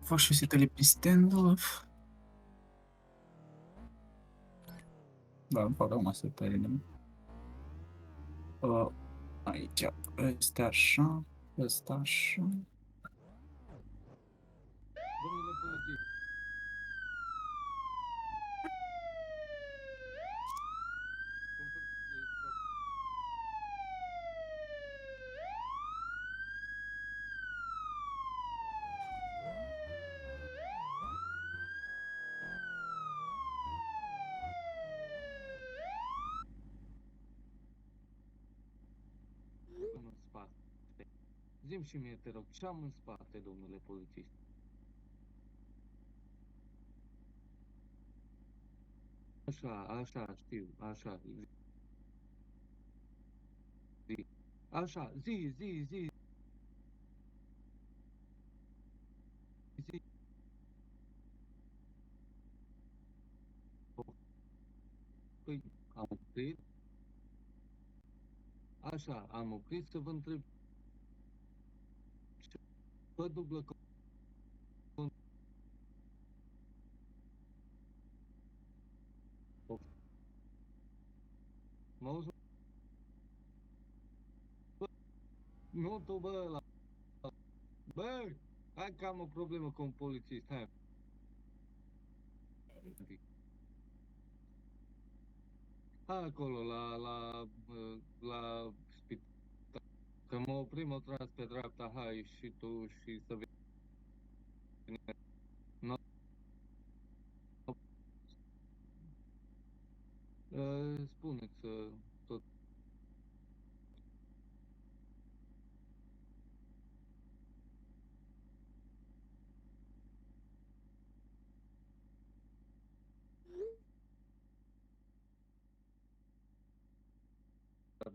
Fac și setele pe stand-off. Da, îmi fac acum setele. Aici, ăsta așa, ăsta așa. Domnule polițist. În spate. Zi-mi și mie, te rog, ce am în spate, domnule polițist? Așa, știu, așa, zi. Așa, zi. Păi, am oprit. Așa, am oprit să vă întreb ce vă dublă mă auzi? Bă, nu tu, bă, ăla. Bă, hai că am o problemă cu un polițist, hai un pic. Hai acolo, la spital. Că mă oprim, mă tras pe dreapta, hai și tu și să vii. No, spuneți tot.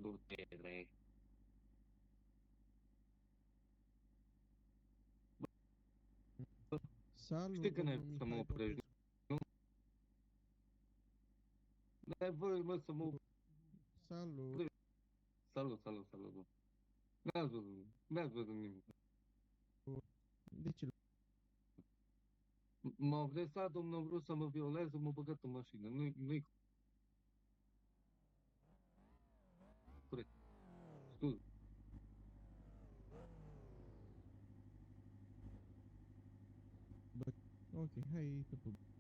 Du-te. Știi Salut, că ne domnul să mă Mihai oprești, Popescu. nu? N-ai voie, mă, să mă Salut. oprești. Salut, bă. N-ați văzut nimic. De ce? M-a agresat, domnul, a vrut să mă violeze, m-a băgat în mașină. Nu-i corect. Scuze. Bă, ok, hai să public.